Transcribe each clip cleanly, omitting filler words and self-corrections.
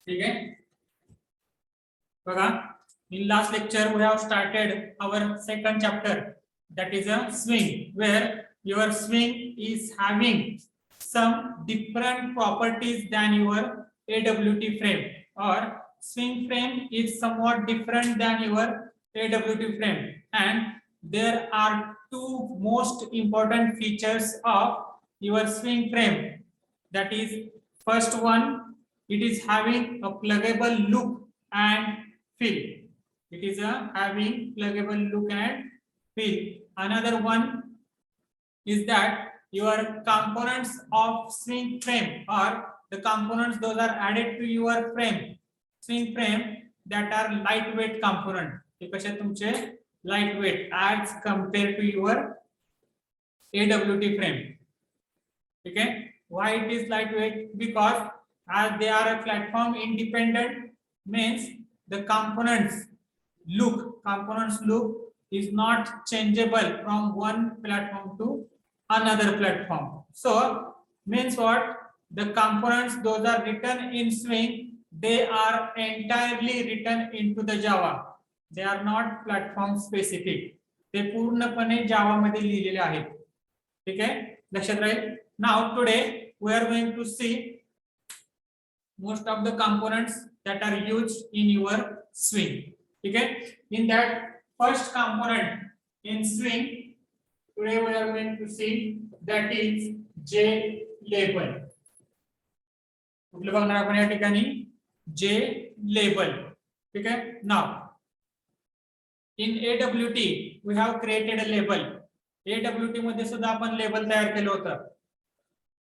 ठीक है बघा. In last lecture we have started our second chapter, that is a swing, where your swing is having some different properties than your AWT frame, or swing frame is somewhat different than your AWT frame, and there are two most important features of your swing frame. That is, first one, it is having a pluggable look and fill. It is having pluggable look and fill. Another one is that your components of swing frame, or the components those are added to your frame, swing frame, that are lightweight component. हे कसे तुमचे lightweight as compared to your AWT frame. Okay, why it is lightweight? Because as they are a platform independent, means the components look is not changeable from one platform to another platform. So means what? The components those are written in swing, they are entirely written into the Java. They are not platform specific. ते पूर्णपणे जावा मध्ये लिहिलेले आहेत. ठीक आहे, लक्षात राहील. Now today we are going to see most of the components that are used in your swing. Okay, in that first component in swing, today we are going to see, that is J label. कुठलं बघणार आपण या ठिकाणी? J label. ठीक आहे. Now in AWT we have created a label. AWT मध्ये सुद्धा आपण लेबल तयार केलं होतं.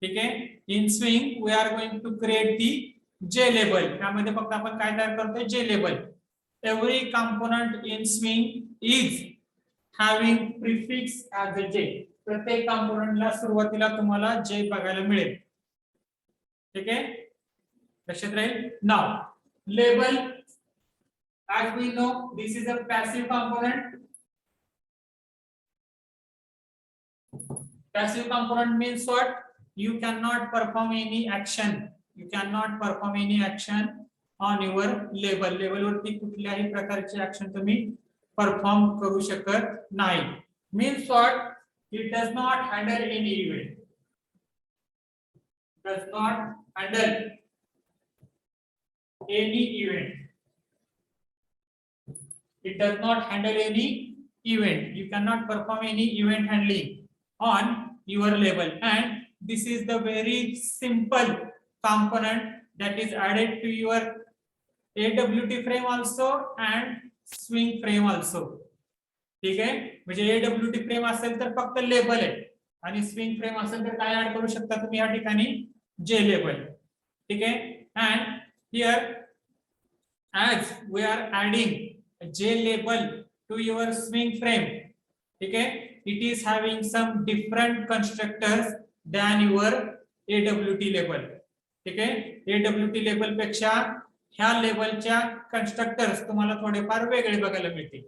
ठीक आहे. In swing we are going to create the J label. त्यामध्ये फक्त आपण काय तयार करतोय? J label. Every component in swing is having prefix as a J. प्रत्येक componentला सुरुवातीला तुम्हाला J बघायला मिळेल. ठीक आहे, लक्षात राहील. Now label, as we know, this is a passive component. Passive component means what? You cannot perform any action. You cannot perform any action on your label. Label वरती कुठल्याही प्रकारची ऍक्शन तुम्ही परफॉर्म करू शकत नाही. Means what? It does not handle any event. Does not handle any event. It does not handle any event. You cannot perform any event handling on your label, and this is the very simple component that is added to your AWT frame also and swing frame also. ठीक आहे, म्हणजे AWT frame असेल तर फक्त label आहे, आणि swing frame असेल तर काय ऍड करू शकता तुम्ही या ठिकाणी? J label. ठीक आहे. and here as we are adding a J label to your swing frame, ठीक आहे, it is having some different constructors than your AWT label. ठीक आहे, AWT लेबल पेक्षा ह्या लेबलच्या कन्स्ट्रक्टर्स तुम्हाला थोडेफार वेगळे बघायला मिळतील.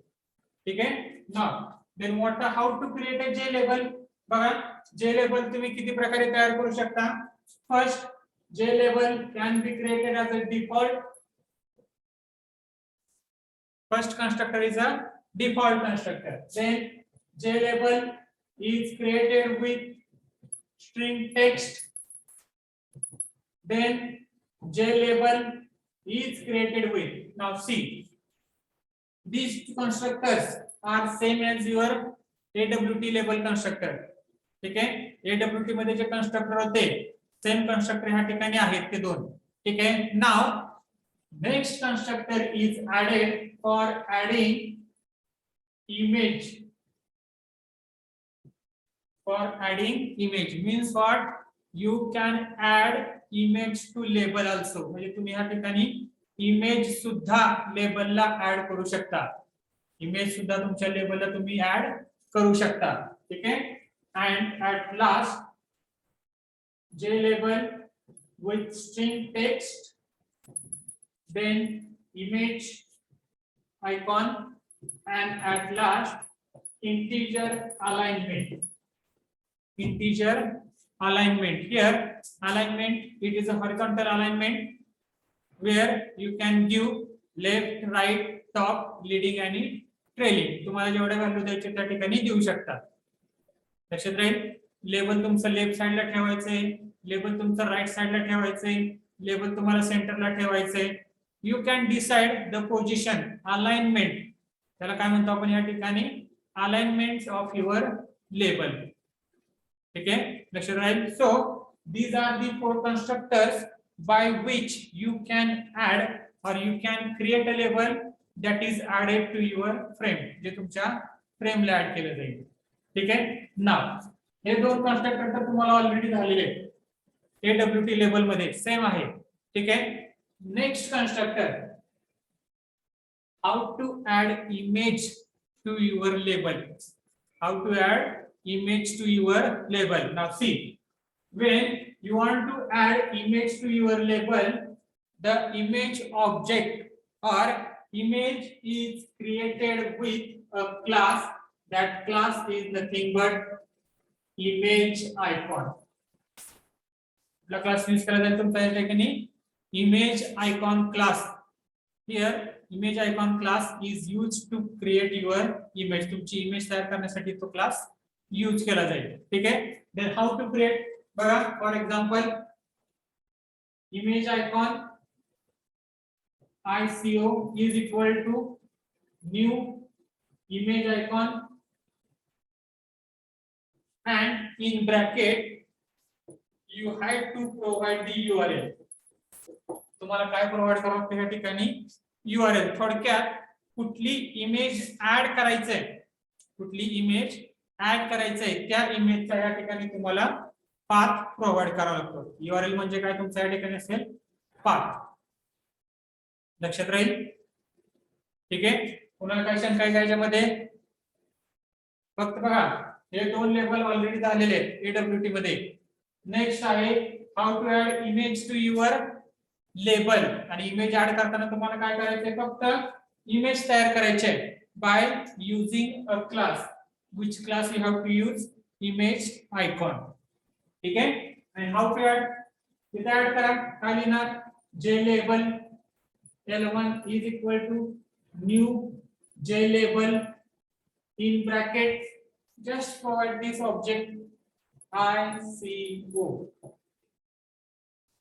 ठीक आहे. Now then what, how to create a J label? बघा, J लेबल तुम्ही किती प्रकारे तयार करू शकता. First, J label can be created as a default. First constructor is a default constructor. Then J label is created with string text. Then J label is created with, now see, these two constructors are same as your AWT label constructor. ठीक आहे, AWT मध्ये जे constructor होते same constructor ह्या ठिकाणी आहेत ते दोन. ठीक आहे. Now next constructor is added for adding image. For adding image means what? You can add image to label also. म्हणजे तुम्ही या ठिकाणी इमेज सुद्धा लेबलला ऍड करू शकता. इमेज सुद्धा तुमच्या लेबलला तुम्ही ऍड करू शकता. ठीक आहे. and at last J label with string text, then image icon, and at last integer alignment. Integer alignment. Here alignment, it is a horizontal alignment. where you can give left, right, top, leading आणि trailing. तुम्हाला जेवढे value द्यायचे त्या ठिकाणी देऊ शकता. लक्षात राहील. Label तुमचं लेफ्ट साइडला ठेवायचंय, लेबल तुमचं राईट साइडला ठेवायचंय, लेबल तुम्हाला सेंटरला ठेवायचंय. You can decide the position, alignment, त्याला काय म्हणतो आपण या ठिकाणी, अलाइनमेंट ऑफ युअर लेबल. ठीक आहे, लक्षात राहील. सो these are the four constructors by which you can add or you can create a label that is added to your frame, जे तुमच्या फ्रेमला ऍड केलं जाईल. ठीक आहे. नाव हे दोन कन्स्ट्रक्टर तर तुम्हाला ऑलरेडी झालेले आहेत, AWT लेबल मध्ये सेम आहे. ठीक आहे. Next constructor, how to add image to your label. How to add image to your label. Now see, when you want to add image to your label, the image object or image is created with a class. That class is nothing but image icon. The class use करा जाईल तुमच्या ठिकाणी image icon class. Here image icon class is used to create your image. तुमची image तयार करण्यासाठी तो class use केला जाईल. ठीक आहे. देन हाऊ टू क्रिएट, बघा for example image icon ICO is equal to new image icon and in bracket you have to provide the URL. तुम्हाला काय प्रोव्हाइड करावं लागतं या ठिकाणी, URL. थोडक्यात कुठली इमेज ऍड करायचंय, कुठली इमेज ऍड करायचंय त्या इमेजचा या ठिकाणी तुम्हाला पाथ प्रोव्हाइड करावा लागतो. URL म्हणजे काय तुमच्या या ठिकाणी असेल, पाथ. लक्षात राहील. ठीक आहे. कुणाला काय शंका आहे याच्यामध्ये, फक्त बघा हे दोन लेबल ऑलरेडी झालेले आहेत AWT मध्ये. नेक्स्ट आहे how to add image to your label. आणि इमेज ऍड करताना तुम्हाला काय करायचंय, फक्त इमेज तयार करायचे by using a class. Which class you have to use, image icon. ठीक है. and how to add, इथे ऍड करा, काय लिहिणार, JLabel L1 is equal to new JLabel in bracket, just provide this object ICO.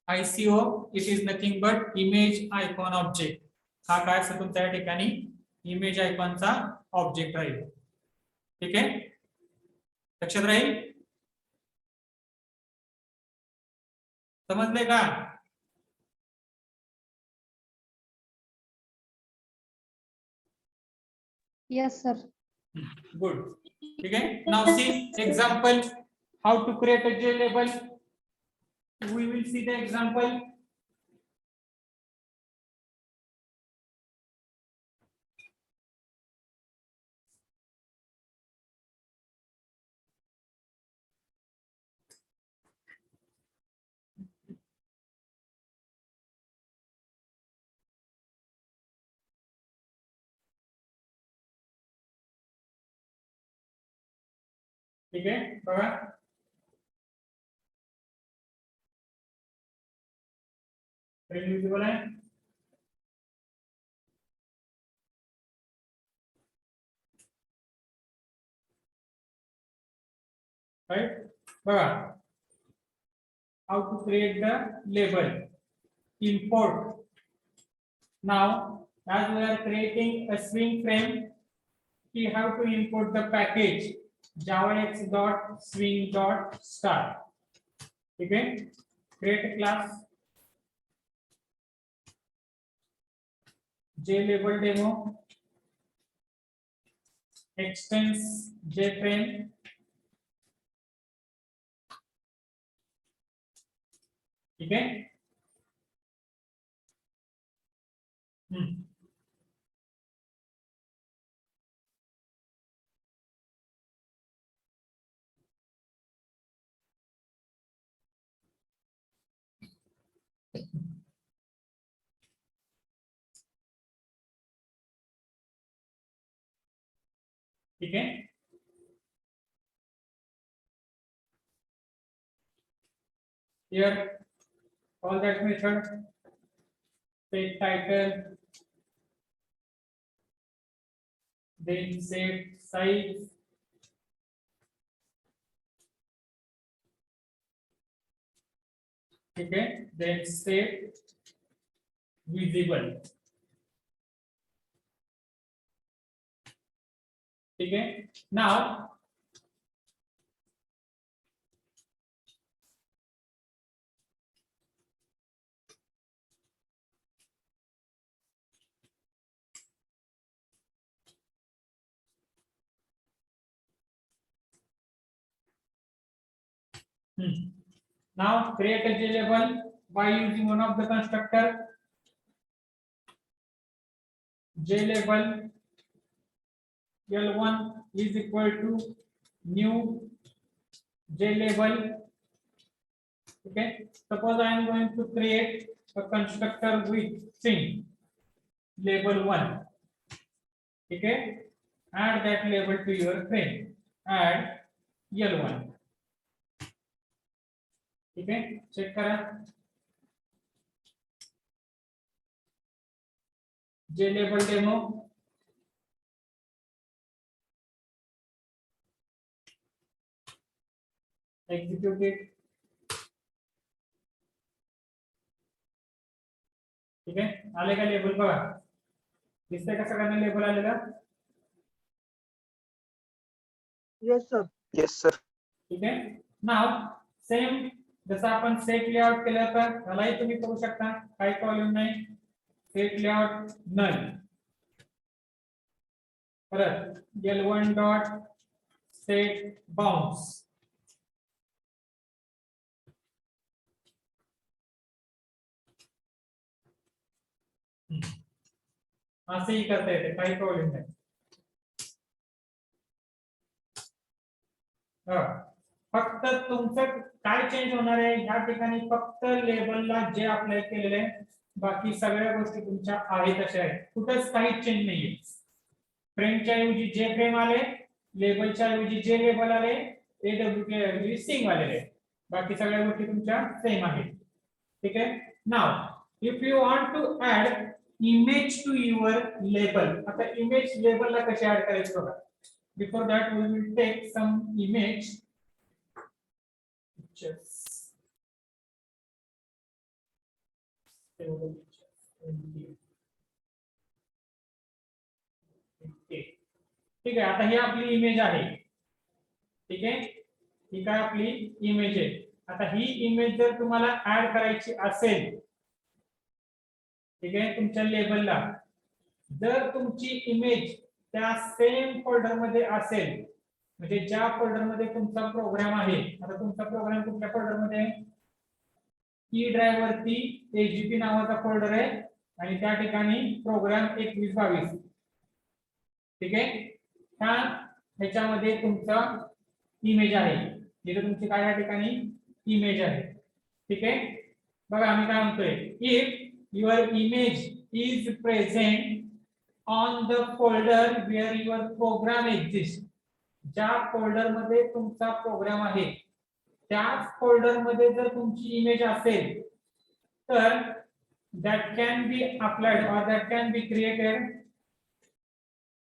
ICO it is nothing but image icon object. हा काय असतो तुमच्या या ठिकाणी इमेज आयकॉनचा ऑब्जेक्ट राहील. ठीक आहे. लक्षात राहील. समजले का. Yes, sir. गुड. ठीक आहे. Now see example how to create a JLabel. We will see the example. ठीक आहे. बघा विजिबल आहे. राइट. बघा how to create the label. Import. Now as we are creating a swing frame, we have to import the package javax.swing.start. ठीक है. Create a class JLabel demo, extends JFrame. ठीक है. ठीक है. Here all that method set title, then set size, okay, then set visible, okay. Now now create a JLabel by using one of the constructor. JLabel L1 is equal to new JLabel. Okay, suppose I am going to create a constructor with string label 1. Okay, add that label to your frame. Add L1. Okay, check करा. JLabel demo. Execute it. ठीक आहे, आले का label बघा, दिसतंय का सगळ्यांना label आलेला? Yes, sir. Yes, sir. ठीक आहे. नाव सेम जसं आपण सेट लेआउट केलं होतं त्यालाही तुम्ही करू शकता, काही प्रॉब्लेम नाही. सेट लेआउट नल, परत L1 डॉट सेट बाउंस. असंही करता येते, काही प्रॉब्लेम नाही. फक्त तुमचं काय चेंज होणार आहे या ठिकाणी, फक्त लेबलला जे अप्लाय केलेले आहे, बाकी सगळ्या गोष्टी तुमच्या आहेत तशा आहेत, कुठेच काही चेंज नाहीये. फ्रेमच्या ऐवजी जे फ्रेम आले, लेबलच्या ऐवजी जे लेबल आले, AWK ऐवजी स्ट्रिंग आलेले, बाकी सगळ्या गोष्टी तुमच्या सेम आहेत. ठीक आहे. Now if you want to add image to your label, आता इमेज लेबलला कसे ऍड करायचं बघा. Before that we will take some image pictures. ठीक आहे, आता ही आपली इमेज आहे. ठीक आहे, ही काय आपली इमेज आहे. आता ही इमेज जर तुम्हाला ऍड करायची असेल, ठीक आहे, तुमच्या लेबलला, जर तुमची इमेज त्या सेम फोल्डर मध्ये असेल, म्हणजे ज्या फोल्डर मध्ये तुमचा प्रोग्राम आहे, आता तुमचा प्रोग्राम कुठल्या फोल्डर मध्ये आहे, की ड्राइव्ह वरती AGP नावाचा फोल्डर आहे आणि त्या ठिकाणी प्रोग्राम 2122. ठीक आहे, ह्याच्यामध्ये तुमचा इमेज आहे, इथे तुमची काय या ठिकाणी इमेज आहे. ठीक आहे, बघा आम्ही काय म्हणतोय, if your image is present on the folder where your program exists, ज्या फोल्डर मध्ये तुमचा प्रोग्राम आहे त्याच फोल्डर मध्ये जर तुमची इमेज असेल तर that can be applied or that can be created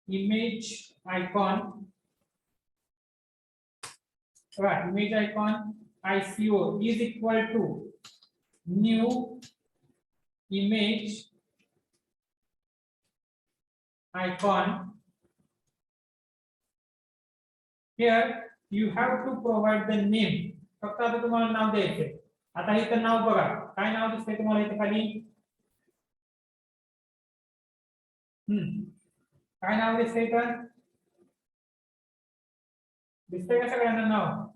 image icon, right? Image icon ICO is equal to new image icon. Here you have to provide the name. फक्त आता तुम्हाला नाव द्यायचे. आता इथं नाव बघा, काय नाव दिसतंय तुम्हाला इथे खाली? काय नाव दिसतंय इथं? दिसतंय का सगळ्यांना नाव?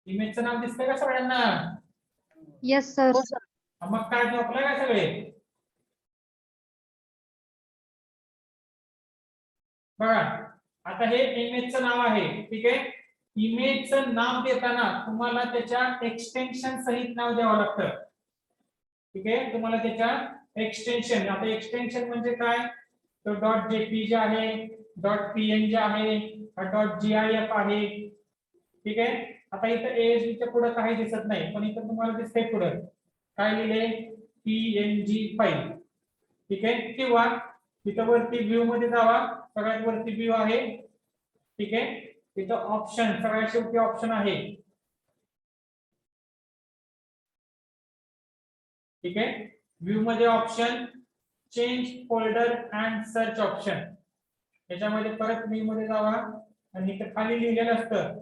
इमेजचं नाव दिसतंय का सगळ्यांना? Yes, sir. मग काय झोपलाय का सगळे? बघा आता हे इमेजचं नाव आहे. ठीक आहे, इमेजचं नाव देताना तुम्हाला त्याच्या एक्सटेन्शन सहित नाव द्यावं लागतं. ठीक आहे, तुम्हाला त्याच्या एक्सटेन्शन, आता एक्सटेन्शन म्हणजे काय, तो .jpg आहे, .png आहे, .gif आहे. ठीक आहे, आता इथं ASD च्या पुढे काही दिसत नाही, पण इथं तुम्हाला दिसतंय पुढे काय लिहिले PNG फाईल. ठीक आहे, किंवा तिथं वरती व्ह्यू मध्ये जावा, सगळ्यात वरती व्ह्यू आहे. ठीक आहे, तिथं ऑप्शन सगळ्यात शेवटी ऑप्शन आहे. ठीक आहे, व्ह्यू मध्ये option change folder and search option. त्याच्यामध्ये परत व्ह्यू मध्ये जावा आणि इथे खाली लिहिलेलं असतं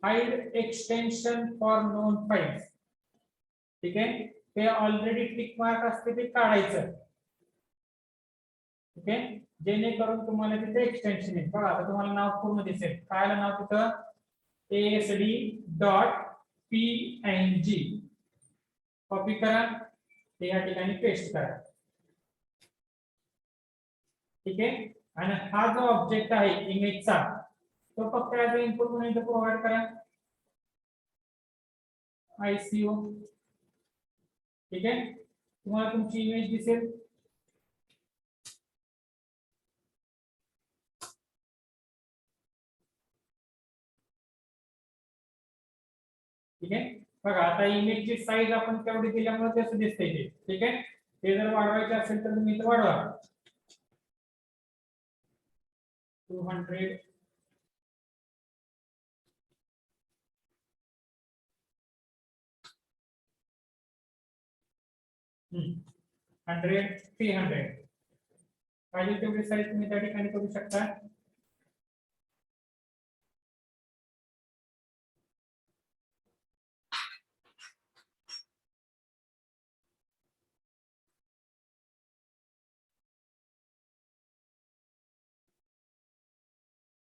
hide extension for known files. ठीक आहे, ते ऑलरेडी टिक मार्क असते ते काढायचं. ठीक आहे, जेणेकरून तुम्हाला तिथे एक्सटेन्शन येईल. बघा आता तुम्हाला नाव पूर्ण दिसेल. काय आलं नाव तिथं ASD.PNG. कॉपी करा, ते या ठिकाणी पेस्ट करा. ठीक आहे, आणि हा जो ऑब्जेक्ट आहे इमेजचा तो फक्त ऍज अ इनपुट म्हणून इथे प्रोव्हाइड करा ICO. ठीक आहे, तुम्हाला तुमची इमेज दिसेल. ठीक आहे, बघा आता इमेजची साईज आपण तेवढी दिल्यामुळे कसं दिसतंय ते. ठीक आहे, ते जर वाढवायचे असेल तर तुम्ही इथे वाढवा 200. हम्म 100 300 पाहिजे तेवढी साईज तुम्ही त्या ठिकाणी करू शकता.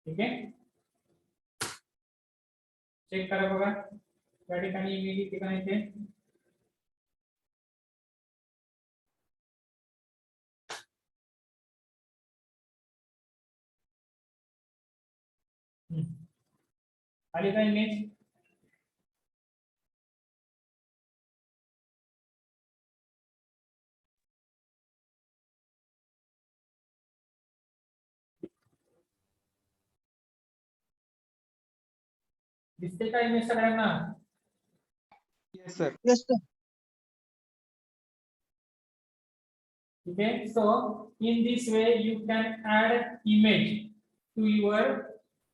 ठीक आहे, चेक करा बघा त्या ठिकाणी इमेज ठिकाणी येते. आली का इमेज? दिसते का इमेज सगळ्यांना? Yes, sir. Yes, sir. Okay, so in this way you can add image to your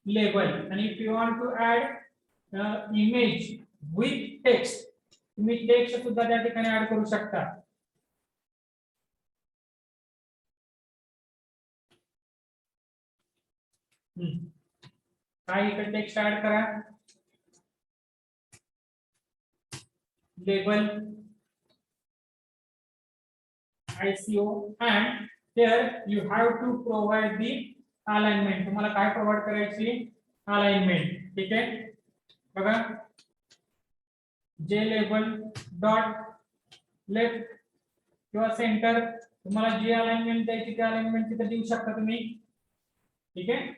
label, and if you want to add image with text, तुम्ही टेक्स्ट सुद्धा त्या ठिकाणी ऍड करू शकता. काय इथे टेक्स्ट ऍड करा, label ICO, and here you have to provide the alignment. तुम्हाला काय प्रोव्हाइड करायची? अलाइनमेंट. ठीक आहे, बघा JLabel डॉट लेफ्ट किंवा सेंटर, तुम्हाला जी अलाइनमेंट द्यायची त्या अलाइनमेंट तिथे देऊ शकता तुम्ही. ठीक आहे,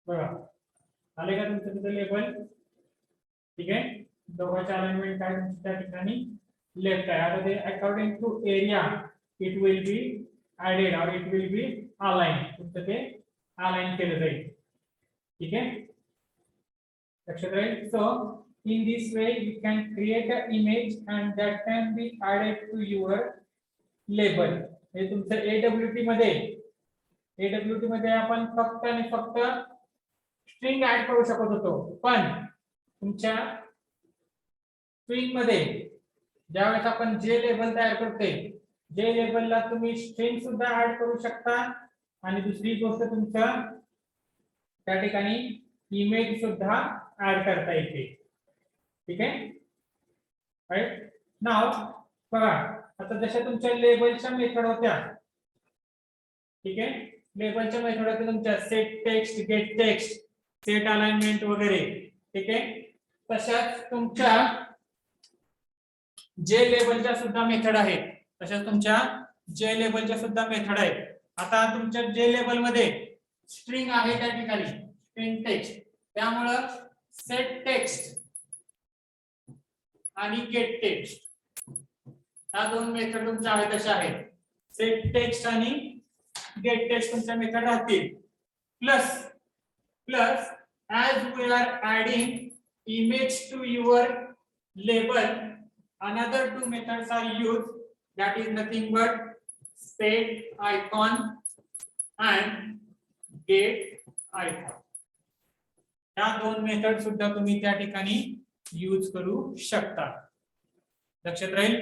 बघा आले का तुमचं तिथे लेबल. ठीक आहे, दोघांचे अलाइनमेंट काय तुमच्या त्या ठिकाणी लेफ्ट आहे. आता ते according to area it will be added और इट विल बी अलाइन. तुमचं ते अलाइन केलं जाईल. ठीक आहे, लक्षात राहील. सो in this way you can create an image and that can be added to your label. हे तुमचं AWT मध्ये आपण फक्त आणि फक्त स्ट्रिंग ऍड करू शकत होतो, पण तुमच्या स्ट्रिंग मध्ये ज्यावेळेस आपण JLabel तयार करते, JLabel तुम्ही स्ट्रिंग सुद्धा ऍड करू शकता आणि दुसरी गोष्ट तुमचं त्या ठिकाणी इमेज सुद्धा ऍड करता येते. ठीक आहे, राईट. नाव बघा आता जशा तुमच्या लेबलच्या मेथड होत्या. ठीक आहे, लेबलच्या मेथड होत्या तुमच्या set text, get text, set alignment वगैरे, ठीक आहे. तशाच तुमच्या जे लेबलच्या सुद्धा मेथड आहेत, तशाच तुमच्या जे लेबलच्या सुद्धा मेथड आहेत. आता तुमच्या जे लेबल मध्ये स्ट्रिंग आहे त्या ठिकाणी स्ट्रिंग टेक्स्ट, त्यामुळं सेट टेक्स्ट आणि गेट टेक्स्ट ह्या दोन मेथड तुमच्या आहेत तशा आहेत. सेट टेक्स्ट आणि गेट टेक्स्ट तुमच्या मेथड राहतील. Plus as we are adding image to your label, another two methods are used, that is nothing but set icon and get icon. या दोन मेथड सुद्धा तुम्ही त्या ठिकाणी यूज करू शकता. लक्षात राहील,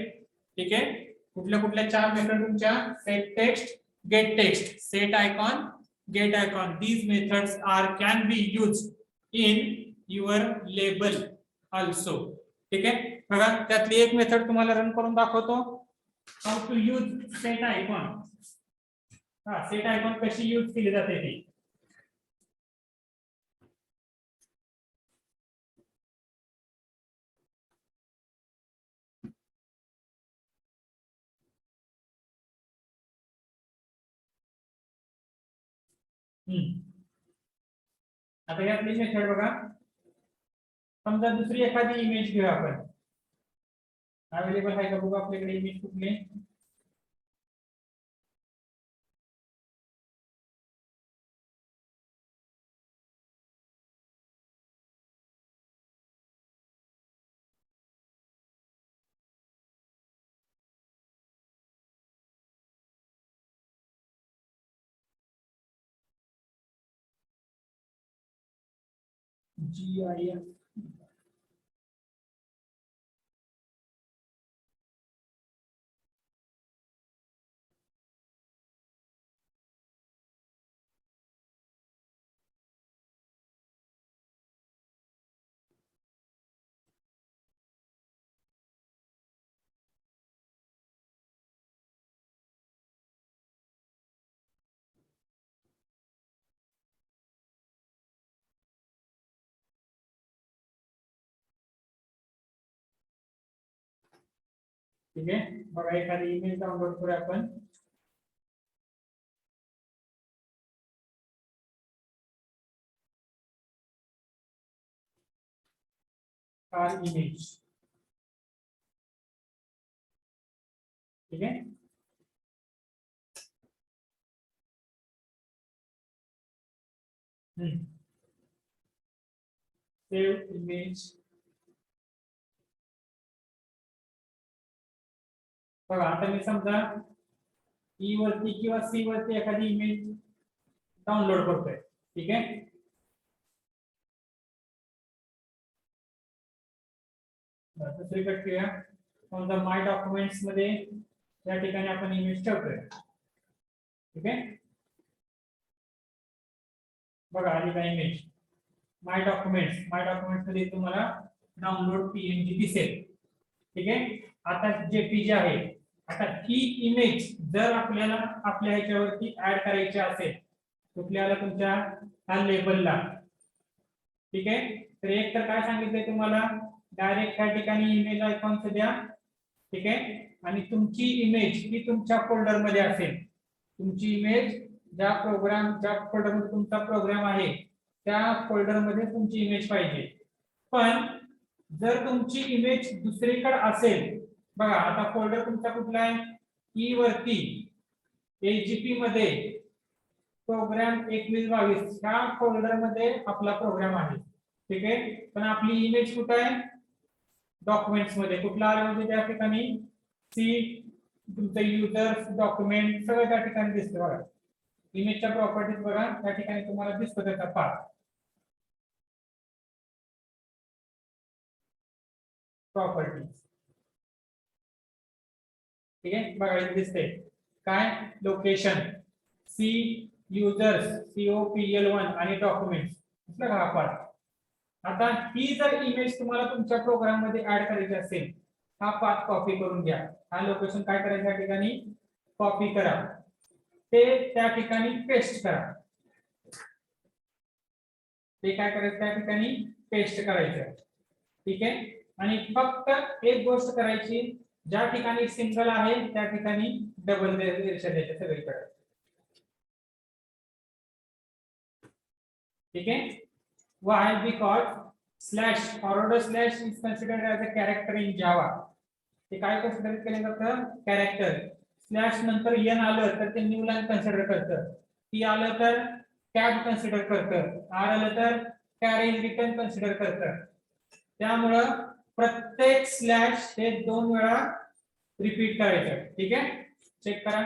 ठीक आहे. कुठल्या कुठल्या चार मेथड तुमच्या set text, get text, set icon, get icon. These methods can be used in your label also. ठीक आहे. बघा त्यातली एक मेथड तुम्हाला रन करून दाखवतो. How to use set icon. Set icon कशी यूज केली जाते ती. आता यातली मेथड बघा. समजा दुसरी एखादी इमेज घेऊ आपण. अवेलेबल आहे का बघू आपल्याकडे इमेज कुठली. GIF. ठीक आहे. बघा एखादी इमेज डाउनलोड करूया आपण. कार इमेज, ठीक आहे. Save image. बघा आता मी समजा ई वरती किंवा सी वरती एखादी इमेज डाउनलोड करतोय, ठीक आहे. दुसरी प्रक्रिया समजा माय डॉक्युमेंट्स मध्ये या ठिकाणी आपण इमेज ठेवतोय, ठीक आहे. बघा आली का इमेज. माय डॉक्युमेंट्स मध्ये तुम्हाला डाउनलोड पीएनजी दिसेल, ठीक आहे. आता जेपीजी आहे. आता ही इमेज जर आपल्याला आपल्या ह्याच्यावरती ऍड करायची असेल कुठल्याला तुमच्या ह्या लेबलला, ठीक आहे. तर एक तर काय सांगितलंय तुम्हाला, डायरेक्ट त्या ठिकाणी इमेज आयकॉन द्या, ठीक आहे. आणि तुमची इमेज ही तुमच्या फोल्डर मध्ये असेल. तुमची इमेज ज्या फोल्डर मध्ये तुमचा प्रोग्राम आहे त्या फोल्डर मध्ये तुमची इमेज पाहिजे. पण जर तुमची इमेज दुसरीकडे असेल, बघा आता फोल्डर तुमचा कुठला आहे, ई वरती एजीपी मध्ये प्रोग्राम 2122 ह्या फोल्डर मध्ये आपला प्रोग्राम आहे, ठीक आहे. पण आपली इमेज कुठे आहे, डॉक्युमेंट्स मध्ये. कुठला आलं म्हणजे त्या ठिकाणी सी तुमचं युजर्स डॉक्युमेंट सगळं त्या ठिकाणी दिसतं. बघा इमेजच्या प्रॉपर्टीज बघा त्या ठिकाणी तुम्हाला दिसतो त्याचा पाथ. प्रॉपर्टीज, ठीक आहे. बघा इथे दिसते काय, लोकेशन सी युजर्स COPL1 आणि डॉक्युमेंट्स दिसलं का हा पार्ट. आता ही जर इमेज तुम्हाला तुमच्या प्रोग्राम मध्ये ऍड करायची असेल, हा पाथ कॉपी करून घ्या. हा लोकेशन काय करायचं या ठिकाणी कॉपी करा, ते त्या ठिकाणी पेस्ट करा. ते काय करायचं त्या ठिकाणी पेस्ट करायचं. ठीक आहे. आणि फक्त एक गोष्ट करायची, ज्या ठिकाणी सिंगल आहे त्या ठिकाणी डबल रेषा द्यायच्या सगळीकडे. ठीक आहे. Why? Because slash forward slash is considered as a character in Java. ते काय कन्सिडर केलं जातं? कॅरेक्टर. स्लॅश नंतर एन आलं तर ते न्यू लाईन कन्सिडर करतं. टी आलं तर कॅब कन्सिडर करतं. आर आलं तर कॅरी रिटर्न कन्सिडर करतं. त्यामुळं प्रत्येक स्लॅश हे 2 वेळा रिपीट करायचं. ठीक आहे. चेक करा.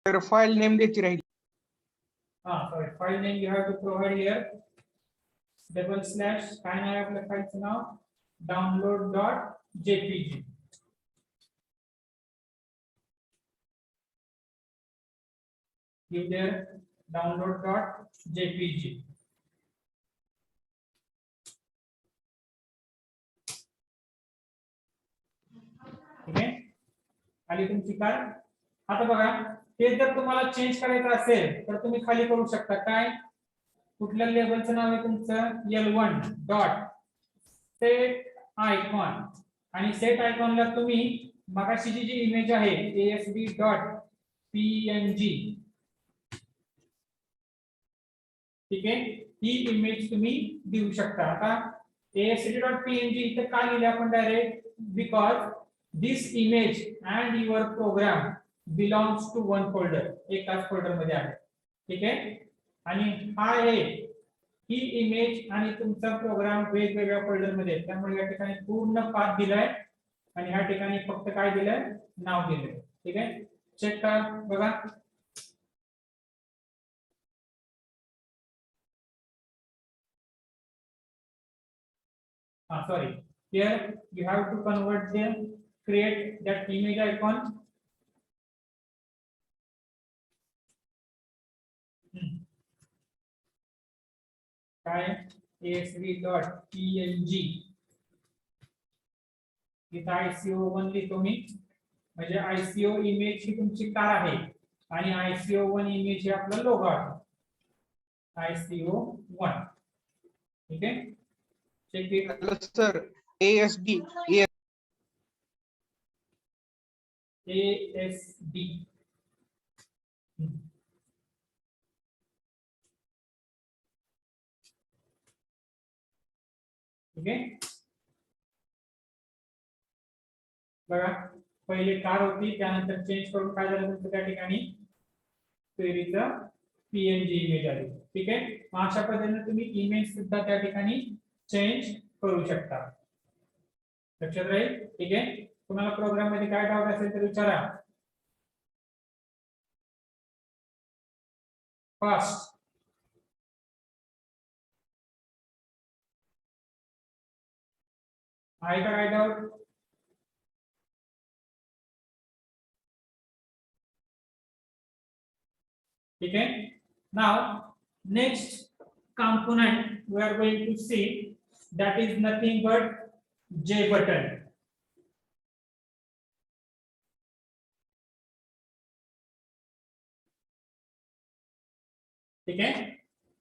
तर फाईल नेम द्यायची राहील. Sorry, file name you have to provide here. Double slash काय नाव आहे आपल्या फाईलचं नाव? download.jpg. Give there download.jpg. ठीक आहे. खाली तुमची काय? आता बघा, ते जर तुम्हाला चेंज करायचं असेल तर तुम्ही खाली करू शकता. काय? कुठल्या लेबलचं नाव आहे तुमचं? L1 dot set icon. आणि सेट आयकॉनला तुम्ही मगाशी जी इमेज आहे ASD डॉट PNG, ठीक आहे, ही इमेज तुम्ही देऊ शकता. आता ASD डॉट PNG इथे का लिहिले आपण direct? Because this image and your program belongs to one folder. एकाच फोल्डर मध्ये आहे. ठीक आहे. आणि हा आहे ही इमेज आणि तुमचा प्रोग्राम वेगवेगळ्या फोल्डर मध्ये आहे. त्यामुळे या ठिकाणी पूर्ण पाथ दिलाय आणि ह्या ठिकाणी फक्त काय दिलंय? नाव दिलंय. ठीक आहे. चेक करा बघा. Sorry, here you have to convert them, create that image icon. काय? ASD.png. इथं ICO1 लिहितो मी, म्हणजे ICO इमेज ही तुमची कार आहे आणि ICO1 इमेज हे आपला लोगो आहे. ICO1. ठीक आहे. चेक केलं सर ASD ASD. ठीक आहे. बघा, पहिले कार होती, त्यानंतर चेंज करून काय झालं तुमचं त्या ठिकाणी क्वेरीचं PNG इमेज आली. ठीक आहे. अशा पद्धतीने तुम्ही इमेज सुद्धा त्या ठिकाणी चेंज करू शकता. लक्षात राहील. ठीक आहे. तुम्हाला प्रोग्राम मध्ये काय डाऊट असेल तर विचारा. फास्ट. आहे का काय डाऊट? ठीक है. Now next component we are going to see, that is nothing but J button. ठीक है.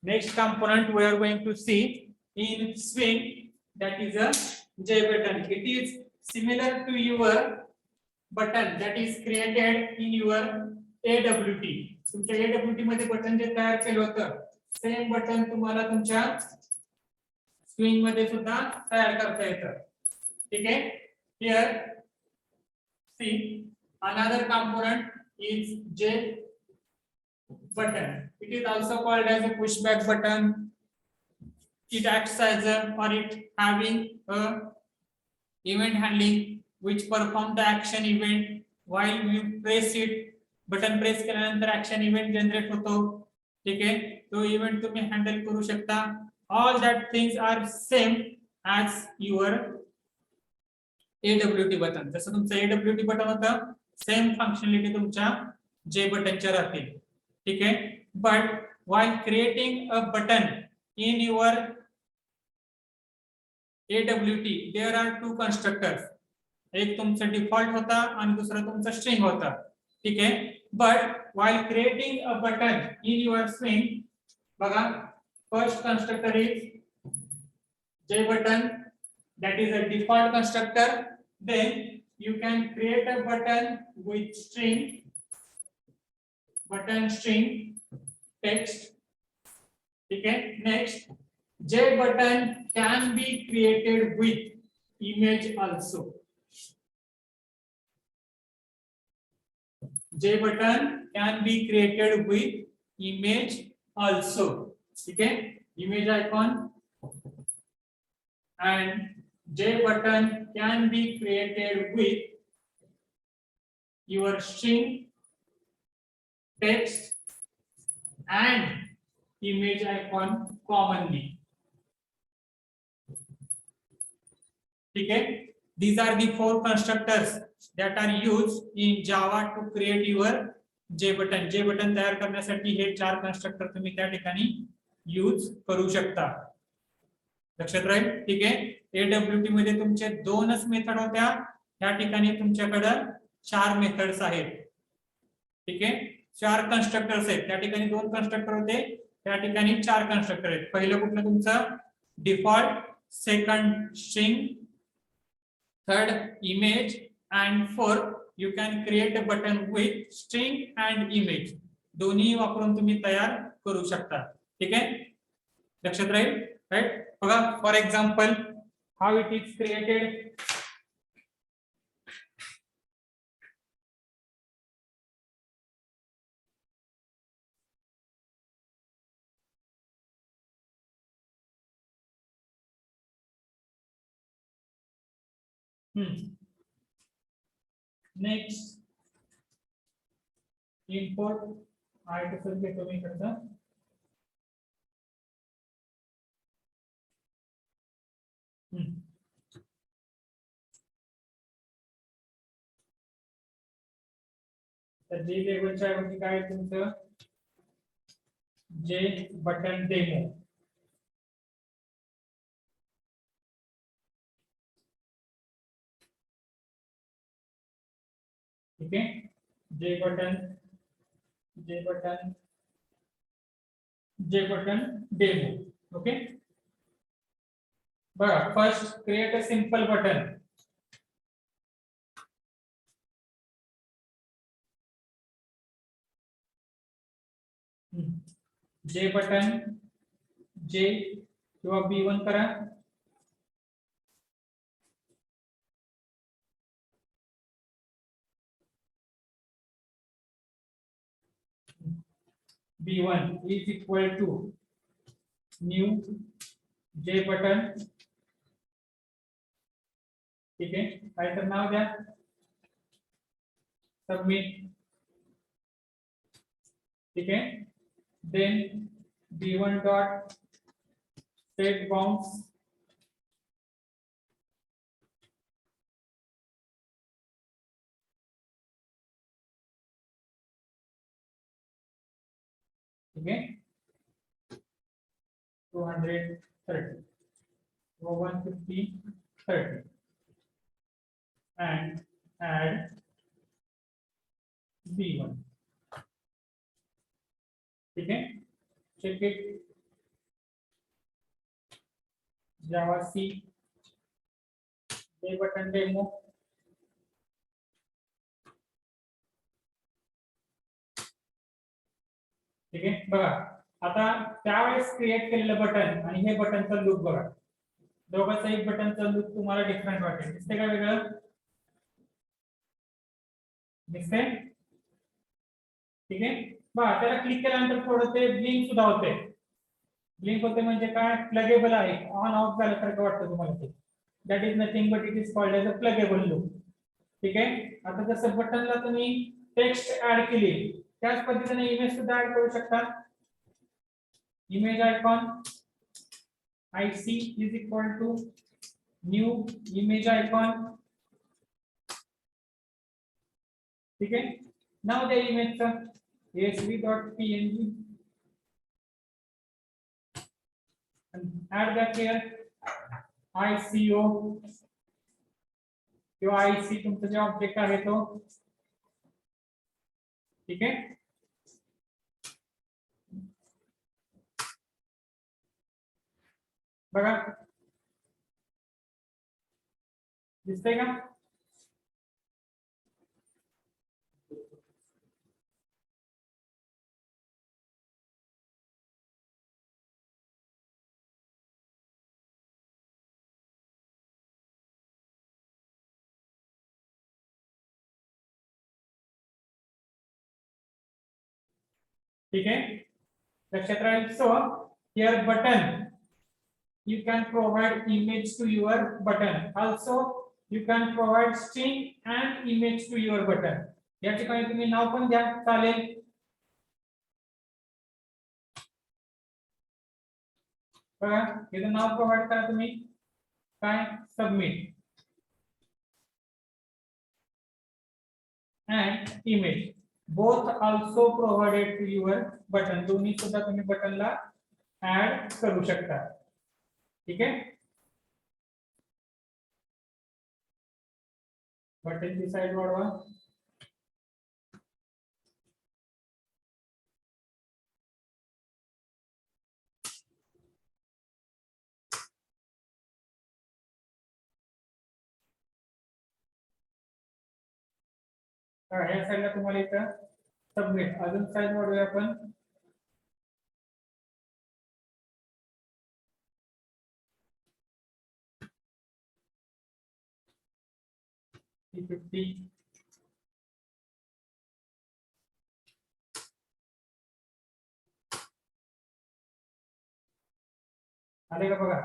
Next component we are going to see in Swing, that is a J button. It is similar to your button that is created in your AWT. तुमच्या AWT मध्ये button जे तयार केलं होतं, same button तुम्हाला तुमच्या swing मध्ये सुद्धा तयार करता येतं. ठीक आहे. Here see another component is J button. It is also called as a pushback button. It acts as a, or it having a event handling which perform the action event while you press it. Button press केल्यानंतर action event generate होतो. ठीक आहे. तो event तुम्ही handle करू शकता. All that things are same as your AWT button. जसं तुमचं AWT बटन होतं, सेम फंक्शनॅलिटी तुमच्या J बटनच्या राहतील. ठीक आहे. But while creating a button in your AWT, there are two constructors. एक तुमचं डिफॉल्ट होता आणि दुसरा तुमचा स्ट्रिंग होता. ठीक आहे. But while creating a button in your swing, बघा, first constructor is JButton, that is a default constructor. Then you can create a button with string, button string text. Okay, next, JButton can be created with image also. JButton can be created with image also. Okay, image icon, and JButton can be created with your string, text, and image icon commonly. Okay, these are the 4 constructors that are used in Java to create your JButton. JButton तयार करण्यासाठी हे 4 constructor तुम्ही त्या ठिकाणी use करू शकता. लक्षात राहील. ठीक आहे. AWT मध्ये तुमचे 2च मेथड होत्या, या ठिकाणी तुमच्याकडे 4 मेथड्स आहेत. ठीक आहे. 4 कन्स्ट्रक्टर्स आहेत. त्या ठिकाणी 2 कन्स्ट्रक्टर होते, त्या ठिकाणी 4 कन्स्ट्रक्टर आहेत. पहिलं कुठलं तुमचं default, second string, third image, and fourth you can create a button with string and image. दोन्ही वापरून तुम्ही तयार करू शकता. ठीक आहे. लक्षात राहील. राईट. बघा, for example how it is created. Next, import article के तुम्ही करता. तर जे लेवलच्या ऐवजी काय तुमचं JButton डेमो. ठीक है. JButton demo. Okay. But first create a simple button. JButton J किंवा B1 करा. B1 is equal to new JButton. ठीक है. काय तर नाव द्या. सबमिट. ठीक है. Then B1 dot set bounds. ठीक है. 230 or 150 30 and add B1. ठीक है. check it. Java C JButton demo. ठीक आहे. बघा, आता त्यावेळेस क्रिएट केलेलं बटन आणि हे बटनचा लूप बघा, दोघांचा एक बटनचा लूप तुम्हाला डिफरंट वाटेल. दिसते का वेगळं? दिसते. ठीक आहे. बघा, त्याला क्लिक केल्यानंतर थोडं ते ब्लिंक सुद्धा होते. ब्लिंक होते म्हणजे काय? प्लगेबल आहे. ऑन ऑफ झाल्यासारखं वाटतं तुम्हाला ते. That is nothing but it is called as a pluggable loop. ठीक आहे. आता जसं बटनला तुम्ही टेक्स्ट ऍड केली, त्याच पद्धतीने इमेज सुद्धा ऍड करू शकता. Image icon IC is equal to new image icon. ठीक है. Now the image asv.png and add that here. ICO किंवा IC तुमचा जे ऑब्जेक्ट आहे तो. ठीक आहे. बघा दिसतंय का? ठीक आहे. लक्षात राहील. So here button you can provide image to your button. Also you can provide string and image to your button. या ठिकाणी तुम्ही नाव पण द्या चालेल. बघा इथं नाव प्रोव्हाइड करा तुम्ही. काय submit and image both also provided to your button. दोन्ही सुद्धा तुम्ही बटनला ऍड करू शकता. ठीक आहे. बटनची साईज वाढवा. या साईडला तुम्हाला इथं सबमिट अजून साईज वाढवूया आपण. T50 आले का? बघा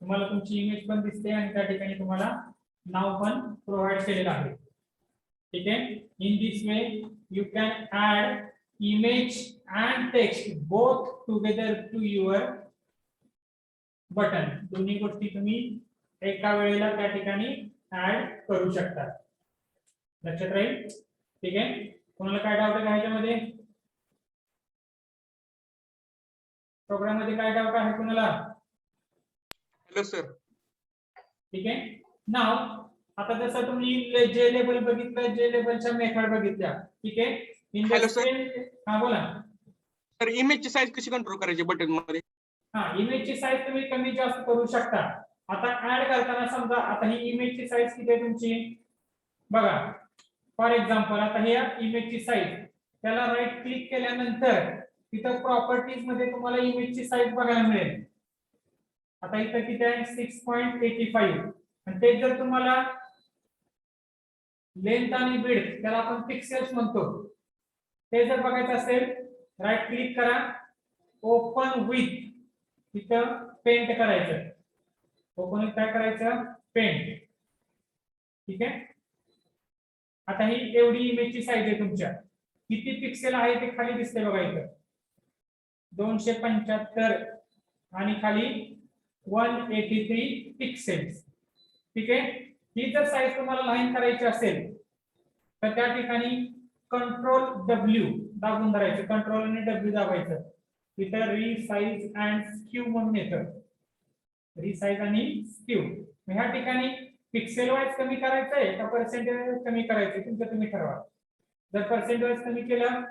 तुम्हाला तुमची इमेज पण दिसते आणि त्या ठिकाणी तुम्हाला नाव पण प्रोव्हाइड केलेलं आहे. ठीक आहे. In this way you can add image and text both together to your button. दोन्ही गोष्टी तुम्ही एका वेळेला त्या ठिकाणी ऍड करू शकता. लक्षात राहील. ठीक आहे. कोणाला काय डाऊट आहे ह्याच्यामध्ये? प्रोग्राम मध्ये काय डाऊट आहे कोणाला? Hello sir. ठीक आहे. नाव आता जसं तुम्ही जे लेबल बघितलं, जे लेबलच्या मेथड बघितल्या. ठीक आहे. Hello, sir. हा बोला. तर इमेजची साईज कशी कंट्रोल करायची बटन मध्ये? हा इमेजची साईज तुम्ही कमी जास्त करू शकता. आता ऍड करताना समजा आता ही इमेजची साईज किती आहे तुमची? बघा फॉर एक्झाम्पल आता हे इमेजची साईज त्याला राईट क्लिक केल्यानंतर तिथं प्रॉपर्टीज मध्ये तुम्हाला इमेजची साईज बघायला मिळेल. आता इथं किती आहे? 6.85 आणि ते जर तुम्हाला लेंथ आणि विड्थ त्याला आपण पिक्सेल्स म्हणतो ते जर बघायचं असेल राईट क्लिक करा ओपन विथ इथं पेंट करायचं. ओपन विथ काय करायचं? पेंट. ठीक आहे. आता ही एवढी इमेजची साईज आहे तुमच्या. किती पिक्सेल आहे ते खाली दिसते बघा इथं 275 आणि खाली 183 पिक्सेल्स. ठीक आहे. ही जर साईज तुम्हाला लाईन करायची असेल तर त्या ठिकाणी कंट्रोल W दाबून धरायचं. कंट्रोल आणि W दाबायचं. इथं रिसाइज अँड स्क्यू म्हणून येतं. रिसाइज आणि स्क्यू. ह्या ठिकाणी पिक्सेल वाईज कमी करायचंय का पर्सेंटेज कमी करायचंय तुमचं तुम्ही ठरवा. जर पर्सेंटेज वाईज कमी केलं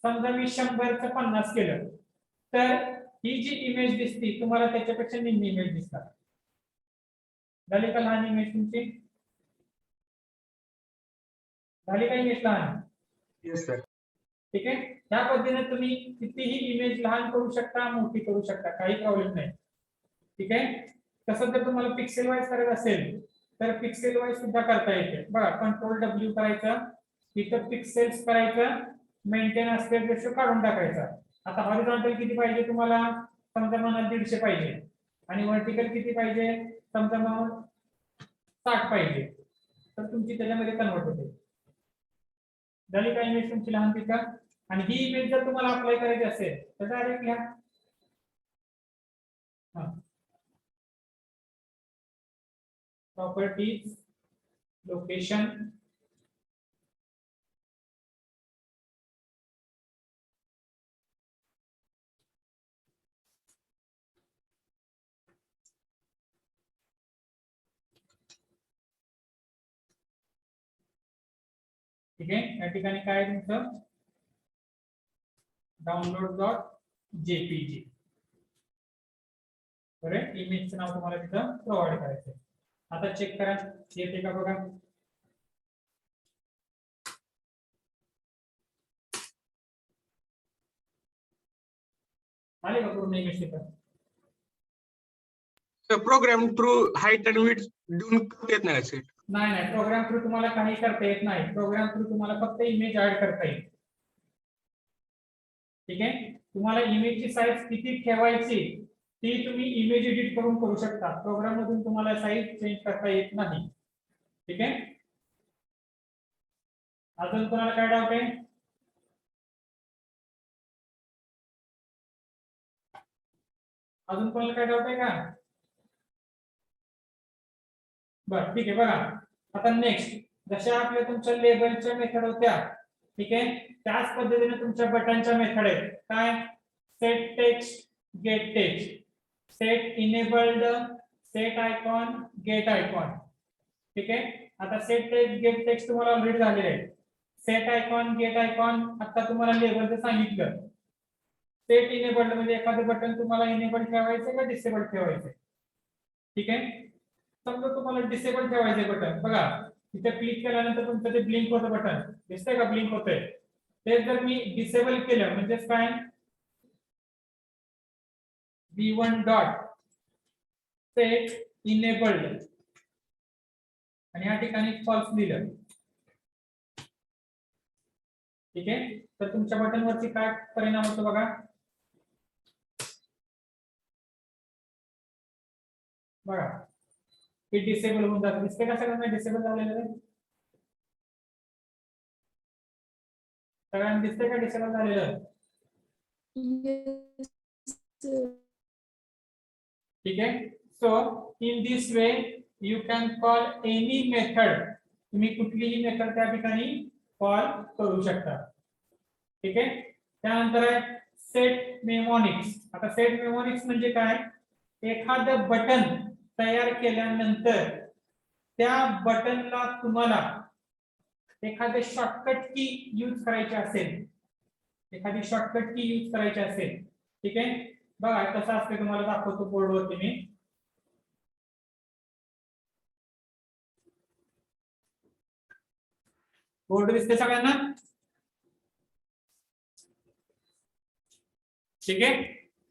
समजा मी 100चं 50 केलं तर ही जी इमेज दिसती तुम्हाला त्याच्यापेक्षा निम्मी इमेज दिसतात. झाली का लहान इमेज तुमची? झाली का इमेज लहान? Yes sir. ठीक आहे. त्या पद्धतीने तुम्ही कितीही इमेज लहान करू शकता, मोठी करू शकता, काही प्रॉब्लेम नाही. ठीक आहे. तसं जर तुम्हाला पिक्सेल वाईज करायचं असेल तर पिक्सेल वाईज सुद्धा करता येते. बघा कंट्रोल W करायचं, इथं पिक्सेल्स करायचं, मेंटेन आस्पेक्ट रेशो काढून टाकायचा. आता हॉरिझॉन्टल किती पाहिजे तुम्हाला? समजा मला 150 पाहिजे आणि व्हर्टिकल किती पाहिजे? समजा मला 60 पाहिजे. तर तुमची त्याच्यामध्ये कन्वर्ट होते. झाली का इमेज तुमची लहान पिका? आणि ही इमेज जर तुम्हाला अप्लाय करायची असेल तर डायरेक्ट घ्या. प्रॉपर्टीज लोकेशन ठीक आहे. या ठिकाणी काय आहे तुमचं download.jpg. बरोबर, इमेजचं नाव तुम्हाला तिथं प्रोव्हाइड करायचं आहे. आता चेक करा येते का बघा. आले का पूर्ण इमेज तिथं? प्रोग्राम थ्रू हाईट आणि विड्थ देऊन येत नाही सेट. नाही नाही, प्रोग्राम थ्रू तुम्हाला काही करता येत नाही. प्रोग्राम थ्रू तुम्हाला फक्त इमेज ऍड करता येईल. ठीक आहे. तुम्हाला इमेजची साईज किती ठेवायची ती तुम्ही इमेज एडिट करून करू शकता. प्रोग्राम मधून तुम्हाला साईज चेंज करता येत नाही. ठीक आहे. अजून कोणाला काय डाऊट आहे? अजून कोणाला काय डाऊट आहे का? बर ठीक आहे. बघा आता नेक्स्ट, जशा आपल्या तुमच्या लेबलच्या मेथड होत्या, ठीक आहे, त्याच पद्धतीने तुमच्या बटनच्या मेथड आहेत. काय? Set text, get text, set enabled, set icon, get icon. ठीक आहे. आता सेट टेक्स्ट, गेट टेक्स्ट तुम्हाला ऑलरेडी झालेले आहे. सेट आयकॉन, गेट आयकॉन आता तुम्हाला लेबलचं सांगितलं. सेट इनेबल्ड म्हणजे एखादं बटन तुम्हाला इनेबल ठेवायचं का डिसेबल ठेवायचं. ठीक आहे. समजा तुम्हाला डिसेबल ठेवायचे बटन, बघा इथे क्लिक केल्यानंतर तुमचं ते ब्लिंक होतं बटन, दिसतंय का ब्लिंक होतंय. ते जर मी डिसेबल केलं म्हणजे काय, v1 डॉट सेट इनेबल्ड आणि या ठिकाणी फॉल्स लिहिलं. ठीक आहे. तर तुमच्या बटन वरती काय परिणाम होतो बघा. बघा हे डिसेबल होऊन जातं. दिसते का सगळ्यांना डिसेबल झालेलं आहे? सगळ्यांना दिसते का डिसेबल झालेलं? ठीक आहे. So in this way you can call any method. तुम्ही कुठलीही मेथड त्या ठिकाणी कॉल करू शकता. ठीक आहे. त्यानंतर आहे सेट मेमोनिक्स. आता सेट मेमोनिक्स म्हणजे काय, एखादं बटन तयार केल्यानंतर त्या बटनला तुम्हाला एखादे शॉर्टकट की यूज करायचे असेल, एखादी शॉर्टकट की यूज करायची असेल. ठीक आहे. बघा कसं असते तुम्हाला दाखवतो बोर्डवरती मी. बोर्ड दिसते सगळ्यांना? ठीक आहे.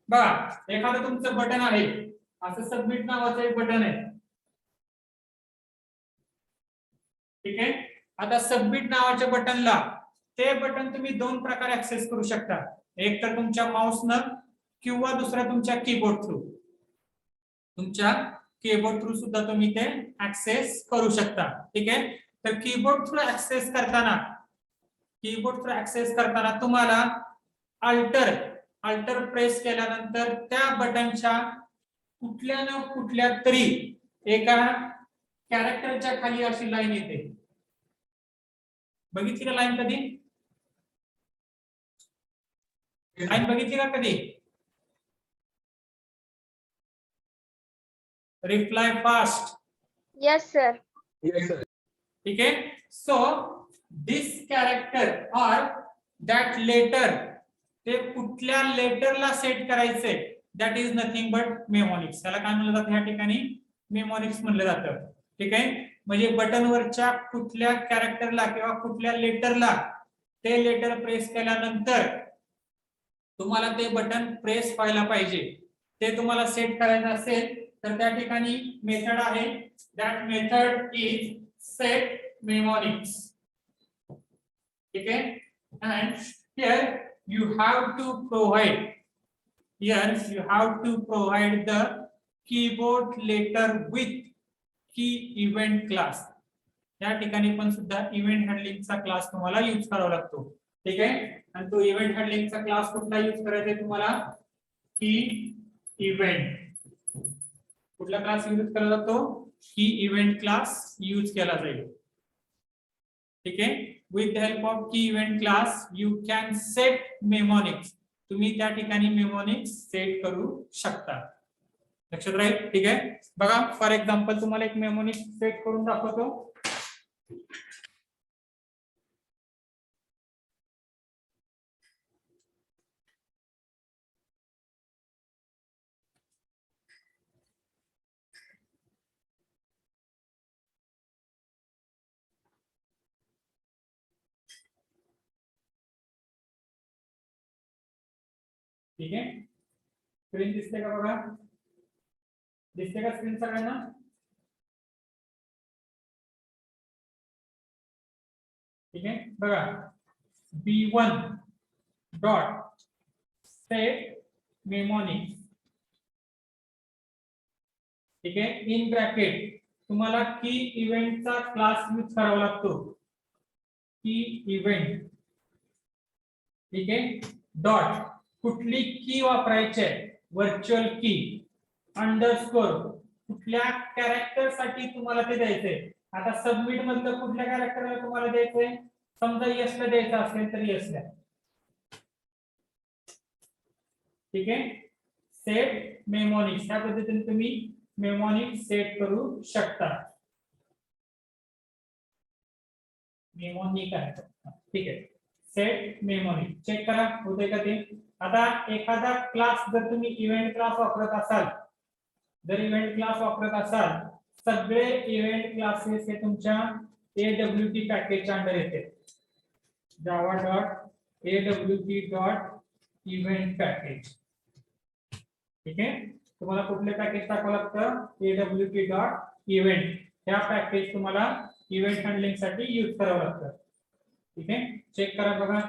बघा एखादं तुमचं बटन आहे, असं सबमिट नावाचं एक बटन आहे. ठीक आहे. आता सबमिट नावाच्या बटनला, ते बटन तुम्ही दोन प्रकारे ऍक्सेस करू शकता. एक तर तुमच्या माउसनं किंवा दुसरा तुमच्या कीबोर्ड थ्रू. तुमच्या कीबोर्ड थ्रू सुद्धा तुम्ही ते ऍक्सेस करू शकता. ठीक आहे. तर कीबोर्ड थ्रू ऍक्सेस करताना तुम्हाला अल्टर प्रेस केल्यानंतर त्या बटनच्या कुठल्या ना कुठल्या तरी एका कॅरेक्टरच्या खाली अशी लाईन येते. बघितली का लाईन कधी? लाईन बघितली का कधी? Reply fast. Yes, sir. ठीक आहे. So this character or that letter, ते कुठल्या लेटरला सेट करायचंय, that is nothing but mnemonics. त्याला काय म्हणलं जातं या ठिकाणी? मेमोनिक्स म्हणलं जातं. ठीक आहे. म्हणजे बटनवरच्या कुठल्या कॅरेक्टरला किंवा कुठल्या लेटरला ते लेटर प्रेस केल्यानंतर तुम्हाला ते बटन प्रेस व्हायला पाहिजे, ते तुम्हाला सेट करायचं असेल तर त्या ठिकाणी मेथड आहे. That method is set mnemonics. ठीक आहे. And here you have to provide the keyboard letter with key event class. या ठिकाणी पण सुद्धा इव्हेंट हँडलिंगचा क्लास तुम्हाला यूज करावा लागतो. ठीक आहे. आणि तो इव्हेंट हँडलिंगचा क्लास कुठला यूज करायचा आहे तुम्हाला? की इव्हेंट. कुठला क्लास यूज केला जातो? की इव्हेंट क्लास यूज केला जाईल. ठीक आहे. With the help of key event class you can set mnemonics. तुम्ही त्या ठिकाणी mnemonics सेट करू शकता. लक्षात राहील. ठीक आहे. बघा फॉर एक्झाम्पल तुम्हाला एक mnemonics सेट करून दाखवतो. ठीक आहे, स्क्रीन दिसते का बघा, दिसते का स्क्रीन सगळ्यांना? ठीक आहे बघा, B1 डॉट सेट मेमोनिक्स, ठीक आहे, इन ब्रॅकेट तुम्हाला की इव्हेंटचा क्लास यूज करावा लागतो, की इव्हेंट, ठीक आहे, डॉट कुठली की वापरायची आहे, व्हर्च्युअल की अंडरस्कोर कुठल्या कॅरेक्टर साठी तुम्हाला ते द्यायचंय. आता सबमिट मधलं कुठल्या कॅरेक्टरला तुम्हाला द्यायचंय, समजा यस ला द्यायचं असेल तर यस ला, ठीक आहे. सेट मेमोनिक्स या पद्धतीने तुम्ही मेमोनिक्स सेट करू शकता. मेमोनिक आहे, ठीक आहे, सेट मेमोनिक चेक करा होते का ते. आता एखादा क्लास जर तुम्ही इव्हेंट क्लास वापरत असाल, जर इव्हेंट क्लास वापरत असाल, सगळे इव्हेंट क्लासेस हे तुमच्या AWT पॅकेजच्या अंडर येते. java dot AWT dot event package, ठीक आहे. तुम्हाला कुठले पॅकेज टाकावं लागतं, AWT डॉट इव्हेंट, ह्या पॅकेज तुम्हाला इव्हेंट हँडलिंग साठी यूज करावं लागतं. ठीक आहे, चेक करा बघा.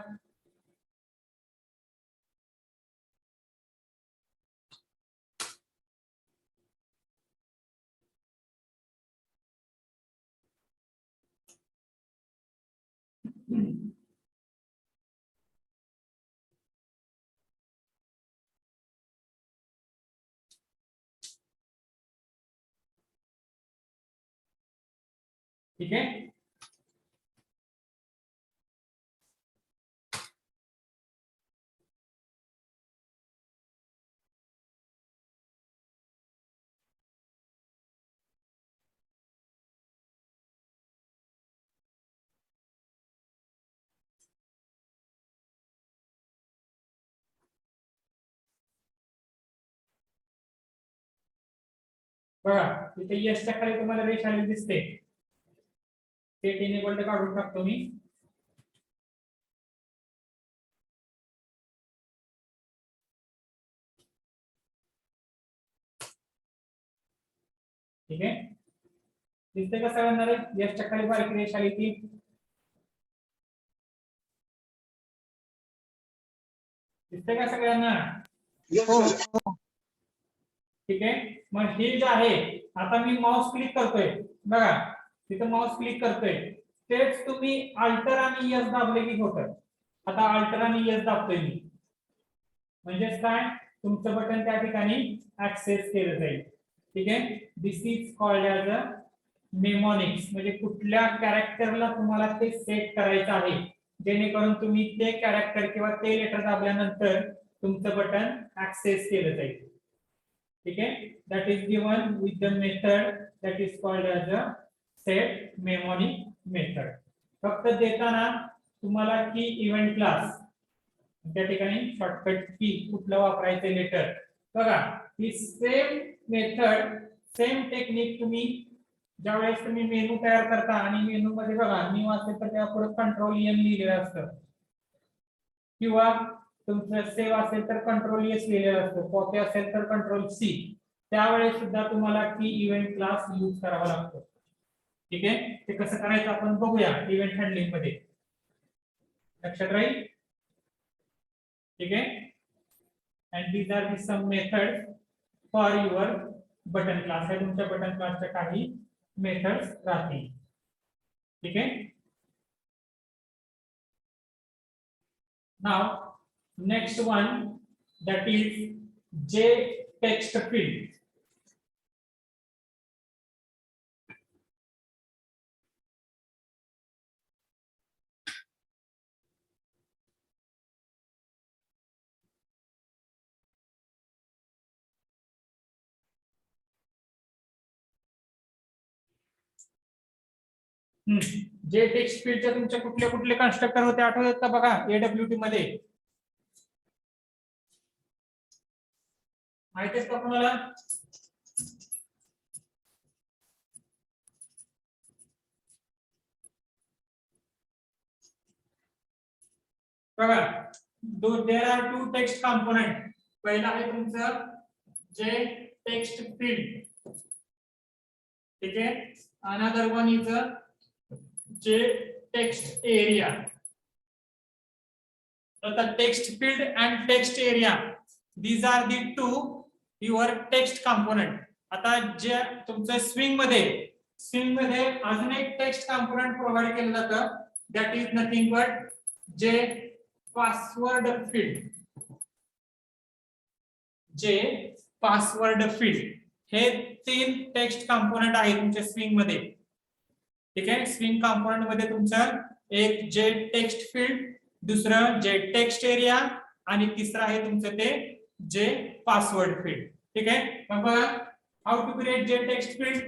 ठीक आहे, बघा इथे यसच्या खाली तुम्हाला रेष आलेली दिसते, सेट इनेबल्ड काढून टाकतो मी. ठीक आहे, दिसते का सगळ्यांना रे, यसच्या खाली बारीक रेष आली ती, दिसते का सगळ्यांना? Yes, हो sir. हो ठीक आहे, मग हे जे आहे, आता मी माउस क्लिक करतोय बघा, तिथं माउस क्लिक करतोय, तेच तुम्ही अल्टर आणि यस दाबले की होतं. आता अल्टर आणि यस दाबतोय मी, म्हणजेच काय, तुमचं बटन त्या ठिकाणी ऍक्सेस केलं जाईल. ठीक आहे, this is called as a mnemonics, म्हणजे कुठल्या कॅरेक्टरला तुम्हाला ते सेट करायचं आहे, जेणेकरून तुम्ही ते कॅरेक्टर किंवा ते लेटर दाबल्यानंतर तुमचं बटन ऍक्सेस केलं जाईल. ठीक आहे, that is given with the method that is called as a set mnemonic method. फक्त देताना तुम्हाला की इव्हेंट क्लास, त्या ठिकाणी शॉर्टकट की कुठलं वापरायचं लेटर बघा, ही सेम मेथड, सेम टेक्निक तुम्ही ज्यावेळेस तुम्ही मेनू तयार करता आणि मेनू मध्ये बघा न्यू असेल तर त्या पुढे कंट्रोल एन लिहिलेलं असतं, किंवा तुमचं सेव्ह असेल तर कंट्रोल एस लिहिलेलं असतं, कॉपी असेल तर कंट्रोल सी, त्यावेळेस सुद्धा तुम्हाला की इव्हेंट क्लास यूज करावा लागतो. ठीक आहे, ते कसं करायचं आपण बघूया इव्हेंट हँडलिंग मध्ये, लक्षात राहील. ठीक आहे, and these are the some methods for your button class, हे तुमच्या बटन क्लासच्या काही मेथड्स राहतील. ठीक आहे, now next one that is J text field. J text फील्डचे तुमचे कुठले कुठले कन्स्ट्रक्टर होते आठवतात का बघा AWT मध्ये, माहिती आहे का तुम्हाला? बघा, there are two text component, पहिला आहे तुमचं जे टेक्स्ट फील्ड, ठीक आहे. Another one is J text area. आता text field and text area, these are the two your text component. आता जे तुमचं स्विंग मध्ये अजून एक टेक्स्ट कंपोनेंट प्रोव्हाइड केलं जातं, that is nothing but J password field. J password field हे 3 text component आहे तुमच्या स्विंग मध्ये, ठीक आहे. स्विंग कंपोनेंट मध्ये तुमचं एक जे टेक्स्ट फील्ड, दुसरं जे टेक्स्ट एरिया आणि तिसरं आहे तुमचं ते जे पासवर्ड फील्ड, ठीक आहे. मग बघा how to create J text field.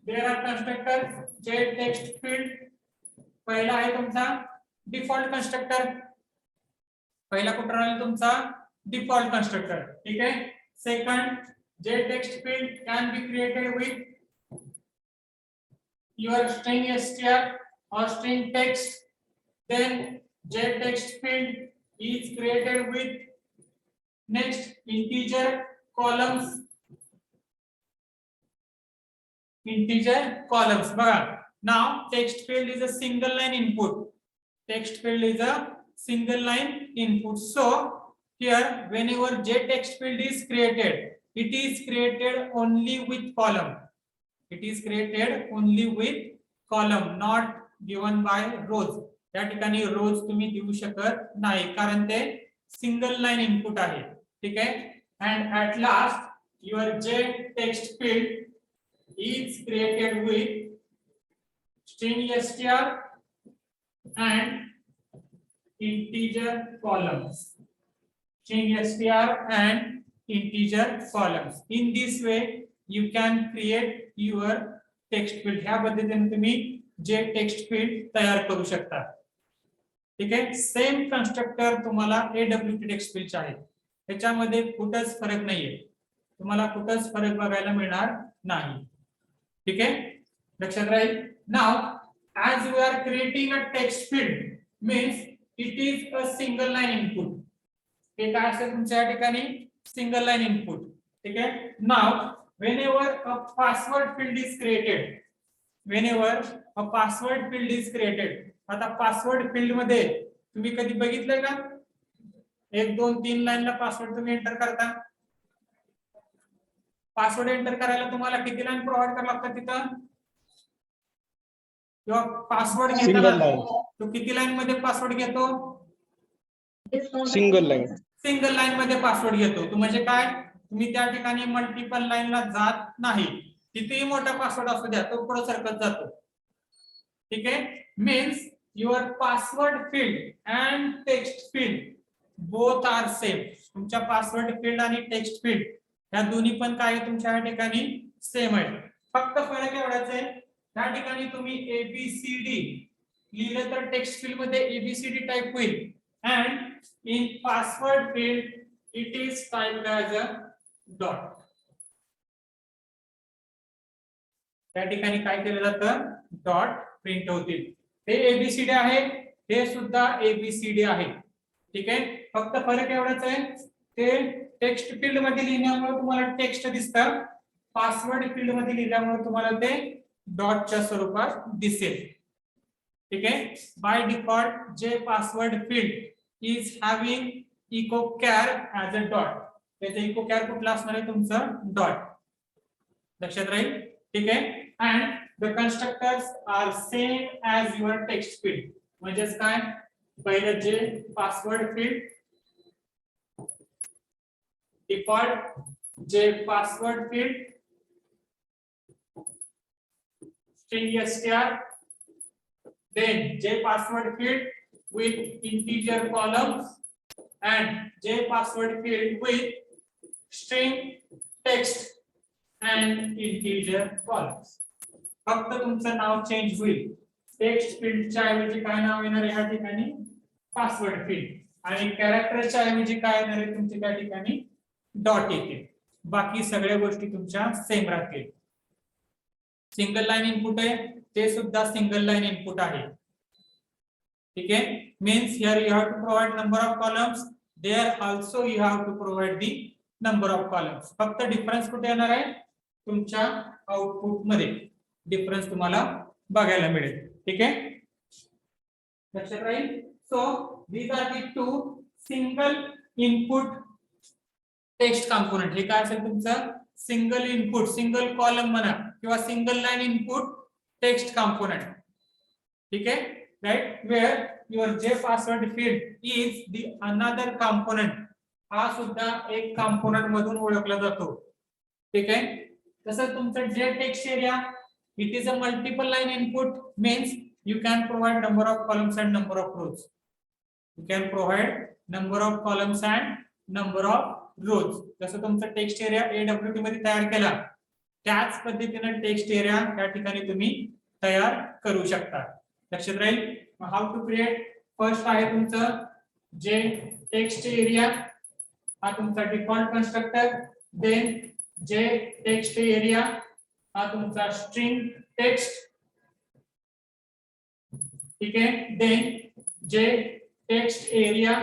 There are constructor J text field. पहिला आहे तुमचा डिफॉल्ट कन्स्ट्रक्टर. पहिला कुठला राहील तुमचा डिफॉल्ट कन्स्ट्रक्टर, ठीक आहे. Second J text field can be created with your string str or string text. Then j text field is created with next integer columns. बघा. Now text field is a single line input. Text field is a single line input. So here whenever j text field is created, it is created only with column. It is created only with column, not given by rows. या ठिकाणी रोज तुम्ही देऊ शकत नाही कारण ते single line input आहे, ठीक आहे. And at last your J text field is created with string str and integer columns. String str and integer columns. In this way you can create your text field. ह्या पद्धतीने तुम्ही जे text field तयार करू शकता, ठीक आहे. Same constructor तुम्हाला AWT text फील्डचे आहे, त्याच्यामध्ये कुठंच फरक नाहीये, तुम्हाला कुठंच फरक बघायला मिळणार नाही, ठीक आहे. लक्षात राहील. Now as we are creating a text field means it is a single line input. हे काय असेल तुमच्या ठिकाणी सिंगल लाइन इनपुट, ठीक आहे. Now whenever a password field is created, whenever a password field is created, आता password field मध्ये तुम्ही कधी बघितलंय का 1 2 3 लाईनला पासवर्ड तुम्ही एंटर करता. पासवर्ड एंटर करायला तुम्हाला किती लाईन प्रोव्हाइड करावं लागतं तिथं, किंवा पासवर्ड घेताना तो किती लाईन मध्ये पासवर्ड घेतो, सिंगल लाईन मध्ये पासवर्ड घेतो. तो म्हणजे काय, तुम्ही त्या ठिकाणी मल्टिपल लाईनला जात नाही, कितीही मोठा पासवर्ड असू द्या तो पुढे सरकत जातो, ठीक आहे. Means your password field and text field both are same. तुमच्या पासवर्ड फील्ड आणि टेक्स्ट फील्ड ह्या दोन्ही पण काय तुमच्या ठिकाणी सेम आहे. फक्त फरक एवढाच आहे, त्या ठिकाणी तुम्ही ABCD लिहिलं तर टेक्स्ट फील्ड मध्ये ABCD टाइप होईल, and in password field it is typed as a dot. त्या ठिकाणी काय केलं जातं, डॉट प्रिंट होतील. हे ABCD आहे, हे सुद्धा ABCD आहे, ठीक आहे. फक्त फरक एवढाच आहे, ते टेक्स्ट फील्ड मध्ये लिहिल्यामुळे तुम्हाला टेक्स्ट दिसतं, पासवर्ड फील्ड मध्ये लिहिल्यामुळे तुम्हाला ते डॉटच्या स्वरूपात दिसेल, ठीक आहे. By default J password field is having echo char as a dot. त्याचा इको कॅर कुठला असणार आहे, तुमचं डॉट. लक्षात राहील, ठीक आहे. And the constructors are same as your text field. म्हणजेच काय, पहिलं J password field default, J password field string str, then j password field with integer columns and j password field with string text and integer columns. फक्त तुमचं नाव change होईल, text फील्डच्या ऐवजी काय नाव येणार आहे या ठिकाणी, पासवर्ड फील्ड, आणि कॅरेक्टरच्या ऐवजी काय येणार आहे तुमच्या त्या ठिकाणी डॉट येते. बाकी सगळ्या गोष्टी तुमच्या सेम राहतील. सिंगल लाइन इनपुट आहे, ते सुद्धा सिंगल लाइन इनपुट आहे, ठीक आहे. Means here you have to provide number of columns, there also you have to provide the number of columns. फक्त डिफरन्स कुठे येणार आहे तुमच्या आउटपुट मध्ये डिफरन्स तुम्हाला बघायला मिळेल. ठीक आहे, लक्षात राहील. सो these are the two single input text component. हे काय असेल तुमचं सिंगल इनपुट सिंगल कॉलम म्हणा किंवा single line input text component. ठीक आहे, right, where your J password field is the another component. हा सुद्धा एक कंपोनेंट मधून ओळखला जातो. ठीक आहे, तसंच तुमचं J text area it is a multiple line input means you can provide number of columns and number of rows. You can provide number of columns and number of rows. जसं तुमचं text area AWT मध्ये तयार केला त्याच पद्धतीने text area या ठिकाणी तुम्ही तयार करू शकता. लक्षात राहील. How to create. फर्स्ट आहे तुमचं जे टेक्स्ट एरिया, हा तुमचा default constructor. Then J text area हा तुमचा स्ट्रिंग टेक्स्ट. ठीक आहे, then J text area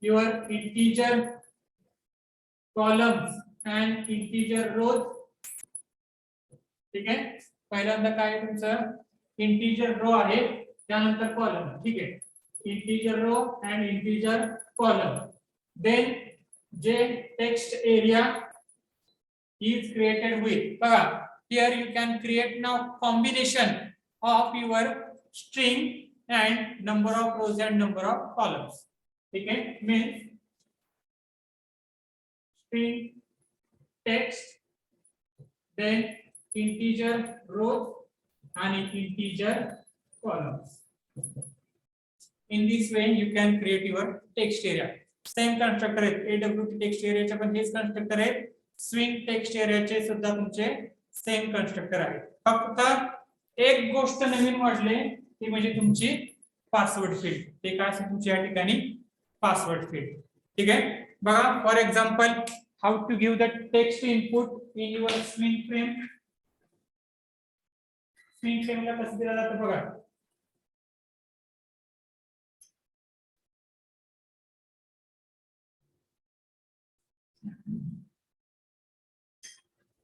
your integer columns and integer rows. ठीक आहे, पहिल्यांदा काय तुमचं इंटीजर रो आहे त्यानंतर कॉलम. ठीक आहे, integer row and integer column. Then J text area is created with. बघा here you can create now combination of your string and number of rows and number of columns. ठीक आहे, means string text, then integer rows and integer columns. In this way you can create your text area. Same constructor आहे AWT text area चे पण हेच constructor आहे. swing text area चे सुद्धा तुमचे same constructor आहे. फक्त एक गोष्ट नवीन वाढले ती म्हणजे तुमची पासवर्ड फील्ड. ते काय असेल तुमच्या या ठिकाणी पासवर्ड फील्ड. ठीक आहे, बघा for example how to give the text input in your swing frame. swing frame ला कसं दिलं जातं बघा.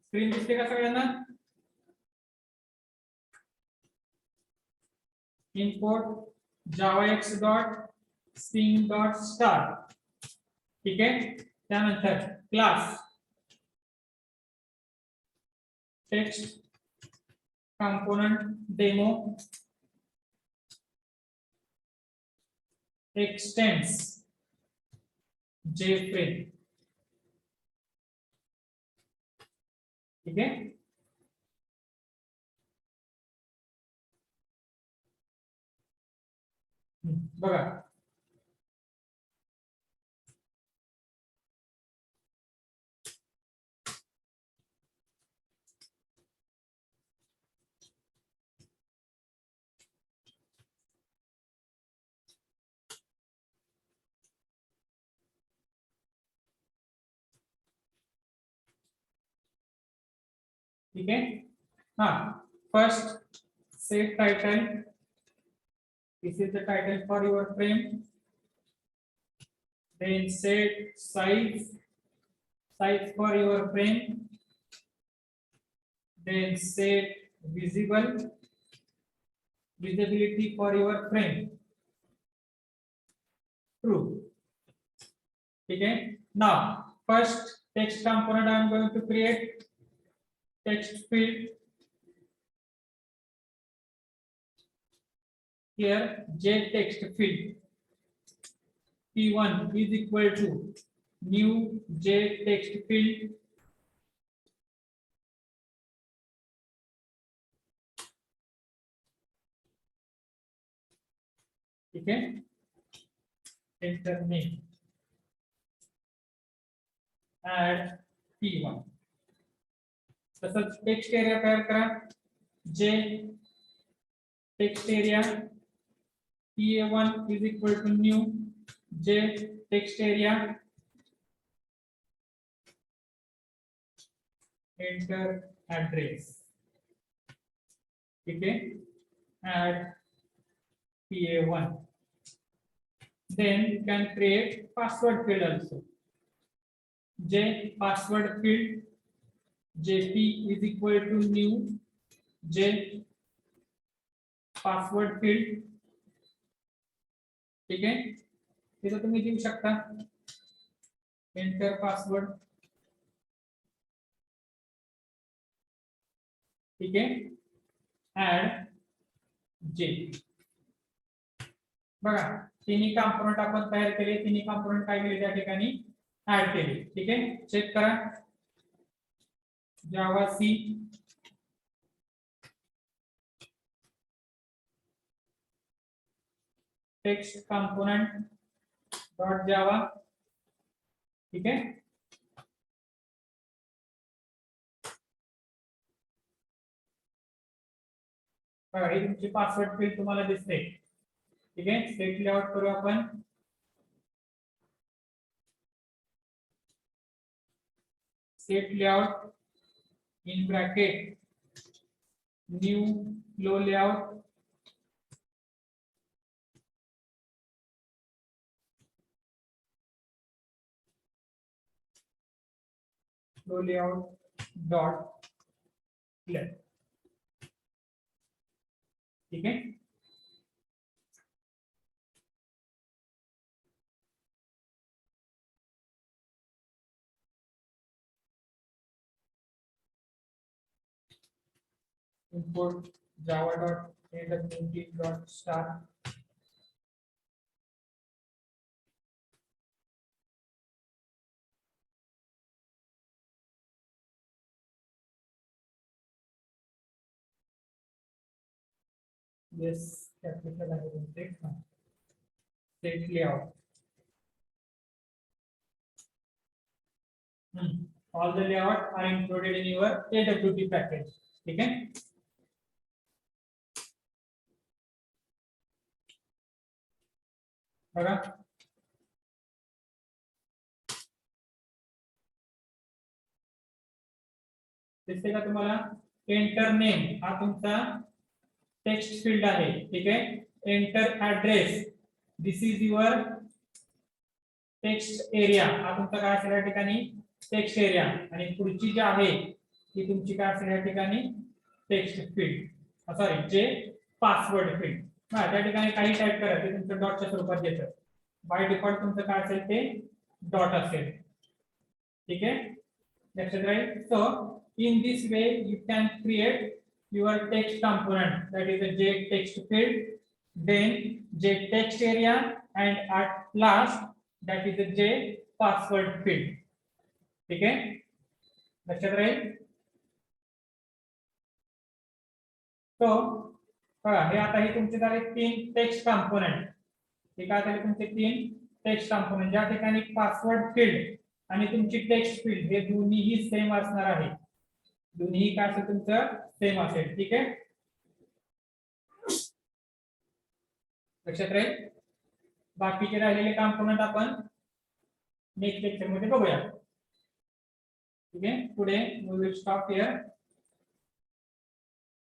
स्क्रीन दिसते का सगळ्यांना. import javax dot swing dot star. ठीक आहे, त्यानंतर class text component demo extends JFrame. ठीक आहे, बघा ठीक है. हाँ, first set title. This is the title for your frame. Then set size for your frame. Then set visibility for your frame. True. Okay. Now first text component I am going to create. Text field. Here j text field p1 is equal to new j text field. ठीक है, enter name, add p1. तसंच text area तयार करा. J text area pa1 is equal to new j text area. enter address. ठीक है, add pa1. then you can create password field also. J password field jp is equal to new j password field. ठीक आहे, तिथं तुम्ही देऊ शकता enter password. ठीक आहे, ऍड जे. बघा तिन्ही कॉम्पोनंट आपण तयार केले, तिन्ही कॉम्पोनंट काय केले त्या ठिकाणी ऍड केले. ठीक आहे, चेक करा. जावा सी टेक्स्ट कंपोनेंट डॉट जावा. ठीक आहे, बघा ही तुमची पासवर्ड फील्ड तुम्हाला दिसते. ठीक आहे, सेट लेआउट करू आपण. Set layout in bracket new flow layout. Flow layout dot clear. ठीक है, import java.awt.star. Yes, capital I will take now. State layout. All the layout are included in your AWT package. ठीक है, बघा दिसते का तुम्हाला. एंटर नेम हा तुमचा टेक्स्ट फील्ड आहे. ठीक आहे, enter address this is your text area. हा तुमचा काय असेल या ठिकाणी टेक्स्ट एरिया. आणि पुढची जी आहे ती तुमची काय असेल या ठिकाणी टेक्स्ट फील्ड, सॉरी जे पासवर्ड फील्ड. हा त्या ठिकाणी काही टाइप करा ते तुमचं डॉटच्या स्वरूपात देतं. बाय डिफॉल्ट तुमचं काय असेल ते डॉट असेल. ठीक आहे, लक्षात राहील. सो in this way you can create your text component, that is a j text field, then j text area, and at last that is a j password field. ठीक है, लक्षात राहील. तो बघा हे आता हे तुमचे झाले 3 टेक्स्ट कंपोनेंट. हे काय झाले तुमचे 3 टेक्स्ट कंपोनेंट. ज्या ठिकाणी पासवर्ड फील्ड आणि तुमची टेक्स्ट फील्ड हे दोन्हीही सेम असणार आहे. दोन्ही काय असेल तुमचं सेम असेल. ठीक आहे, लक्षात राहील. बाकीचे राहिलेले कंपोनेंट आपण नेक्स्ट लेक्चर मध्ये बघूया. ठीक आहे, पुढे वी विल स्टॉप हियर.